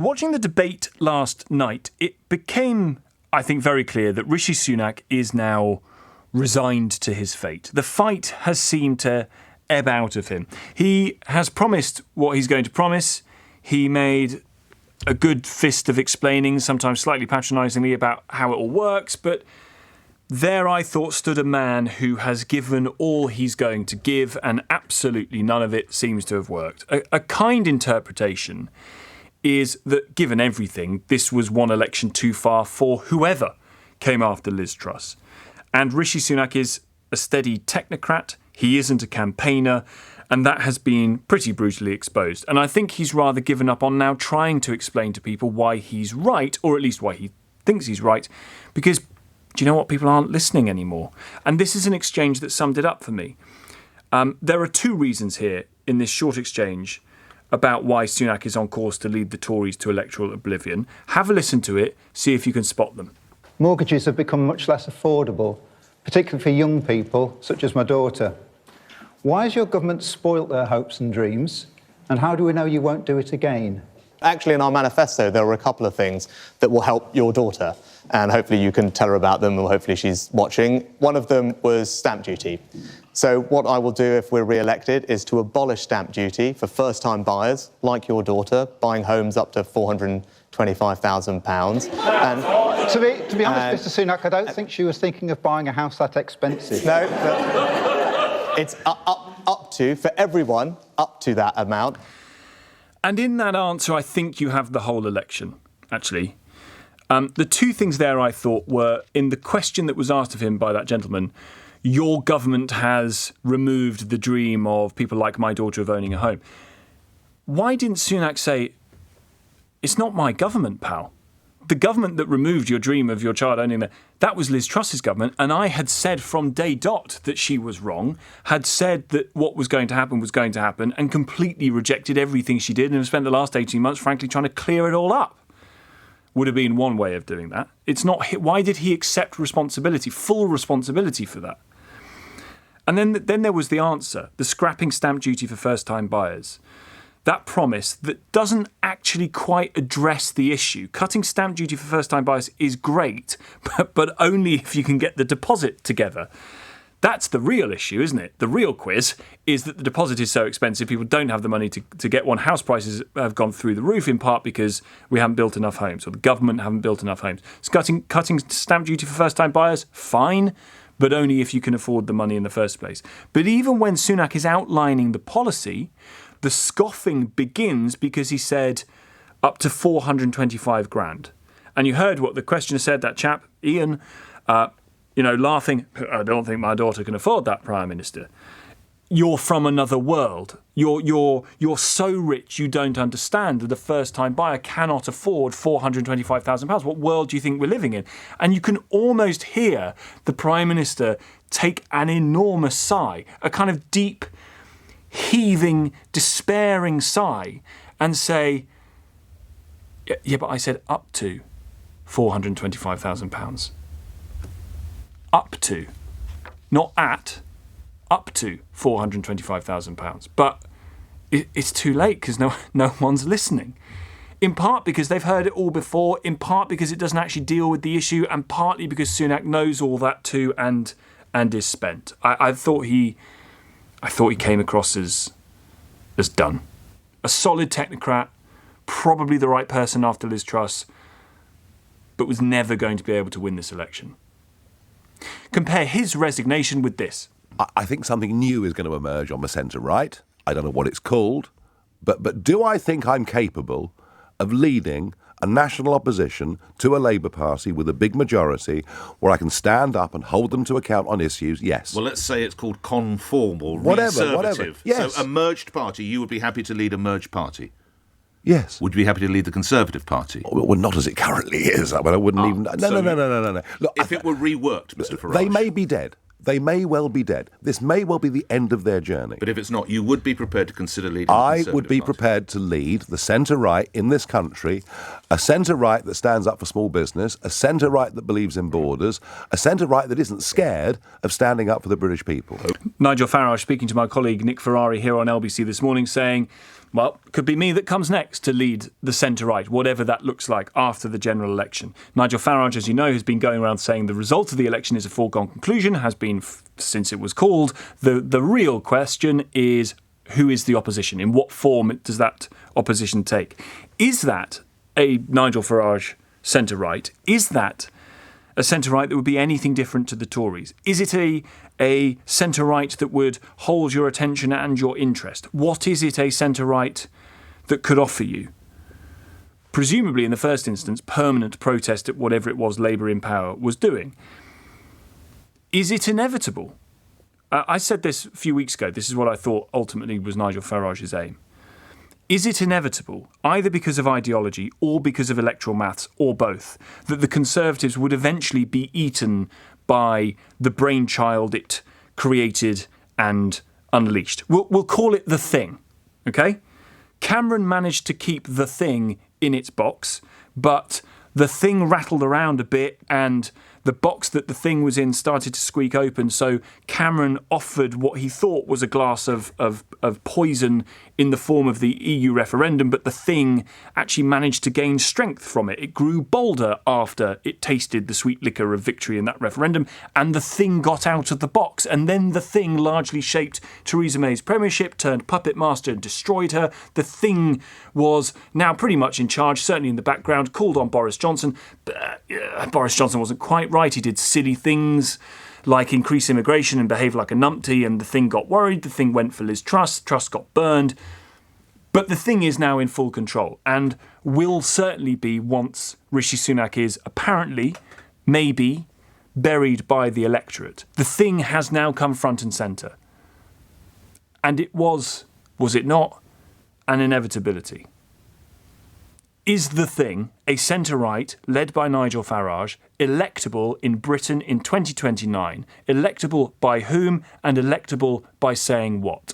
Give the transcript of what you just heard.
Watching the debate last night, it became, I think, very clear that Rishi Sunak is now resigned to his fate. The fight has seemed to ebb out of him. He has promised what he's going to promise. He made a good fist of explaining, sometimes slightly patronisingly, about how it all works, but there I thought stood a man who has given all he's going to give, and absolutely none of it seems to have worked. A kind interpretation is that, given everything, this was one election too far for whoever came after Liz Truss. And Rishi Sunak is a steady technocrat, he isn't a campaigner, and that has been pretty brutally exposed. And I think he's rather given up on now trying to explain to people why he's right, or at least why he thinks he's right, because, do you know what, people aren't listening anymore. And this is an exchange that summed it up for me. There are two reasons here in this short exchange about why Sunak is on course to lead the Tories to electoral oblivion. Have a listen to it, see if you can spot them. Mortgages have become much less affordable, particularly for young people, such as my daughter. Why has your government spoilt their hopes and dreams? And how do we know you won't do it again? Actually, in our manifesto, there are a couple of things that will help your daughter, and hopefully you can tell her about them, or hopefully she's watching. One of them was stamp duty. So what I will do if we're re-elected is to abolish stamp duty for first-time buyers, like your daughter, buying homes up to £425,000. And to be honest, Mr Sunak, I don't think she was thinking of buying a house that expensive. No, it's up to, for everyone, up to that amount. And in that answer, I think you have the whole election, actually. The two things there I thought were, in the question that was asked of him by that gentleman, your government has removed the dream of people like my daughter of owning a home. Why didn't Sunak say, it's not my government, pal? The government that removed your dream of your child owning that was Liz Truss's government, and I had said from day dot that she was wrong, had said that what was going to happen was going to happen, and completely rejected everything she did, and have spent the last 18 months, frankly, trying to clear it all up. Would have been one way of doing that. It's not. Why did he accept responsibility, full responsibility for that? And then there was the answer, the scrapping stamp duty for first-time buyers. That promise that doesn't actually quite address the issue. Cutting stamp duty for first-time buyers is great, but only if you can get the deposit together. That's the real issue, isn't it? The real quiz is that the deposit is so expensive, people don't have the money to get one. House prices have gone through the roof, in part because we haven't built enough homes, or the government haven't built enough homes. So cutting stamp duty for first-time buyers, fine, but only if you can afford the money in the first place. But even when Sunak is outlining the policy, the scoffing begins because he said up to 425 grand. And you heard what the questioner said, that chap, Ian, laughing, I don't think my daughter can afford that, Prime Minister. You're from another world. You're so rich you don't understand that a first-time buyer cannot afford £425,000. What world do you think we're living in? And you can almost hear the Prime Minister take an enormous sigh, a kind of deep, heaving, despairing sigh, and say, yeah, but I said up to £425,000. Up to, not at, up to £425,000. But it's too late because no one's listening. In part because they've heard it all before, in part because it doesn't actually deal with the issue, and partly because Sunak knows all that too and is spent. I thought he came across as done. A solid technocrat, probably the right person after Liz Truss, but was never going to be able to win this election. Compare his resignation with this. I think something new is going to emerge on the centre-right. I don't know what it's called. But do I think I'm capable of leading a national opposition to a Labour Party with a big majority where I can stand up and hold them to account on issues? Yes. Well, let's say it's called conform or whatever. So Yes. a merged party, you would be happy to lead a merged party? Yes. Would you be happy to lead the Conservative Party? Well, not as it currently is. I mean, I wouldn't even... No. Look, if it were reworked, Mr. Farage... They may be dead. They may well be dead. This may well be the end of their journey. But if it's not, you would be prepared to consider leading the I Conservative would be Party. prepared to lead the centre-right in this country, a centre-right that stands up for small business, a centre-right that believes in borders, a centre-right that isn't scared of standing up for the British people. Nigel Farage speaking to my colleague Nick Ferrari here on LBC this morning, saying Well, it could be me that comes next to lead the centre-right, whatever that looks like after the general election. Nigel Farage, as you know, has been going around saying the result of the election is a foregone conclusion, has been since it was called. The real question is, who is the opposition? In what form does that opposition take? Is that a Nigel Farage centre-right? Is that a centre-right that would be anything different to the Tories? Is it a centre-right that would hold your attention and your interest? What is it a centre-right that could offer you? Presumably, in the first instance, permanent protest at whatever it was Labour in power was doing. Is it inevitable? I said this a few weeks ago. This is what I thought ultimately was Nigel Farage's aim. Is it inevitable, either because of ideology or because of electoral maths, or both, that the Conservatives would eventually be eaten by the brainchild it created and unleashed? We'll call it the thing, okay? Cameron managed to keep the thing in its box, but the thing rattled around a bit and the box that the thing was in started to squeak open, so Cameron offered what he thought was a glass of poison in the form of the EU referendum, but the thing actually managed to gain strength from it. It grew bolder after it tasted the sweet liquor of victory in that referendum, and the thing got out of the box, and then the thing largely shaped Theresa May's premiership, turned puppet master and destroyed her. The thing was now pretty much in charge, certainly in the background, called on Boris Johnson. Boris Johnson wasn't quite right. He did silly things like increase immigration and behave like a numpty, and the thing got worried. The thing went for Liz Truss. Truss got burned. But the thing is now in full control and will certainly be once Rishi Sunak is apparently, maybe, buried by the electorate. The thing has now come front and centre. And it was it not, an inevitability? Is the thing, a centre-right led by Nigel Farage, electable in Britain in 2029? Electable by whom and electable by saying what?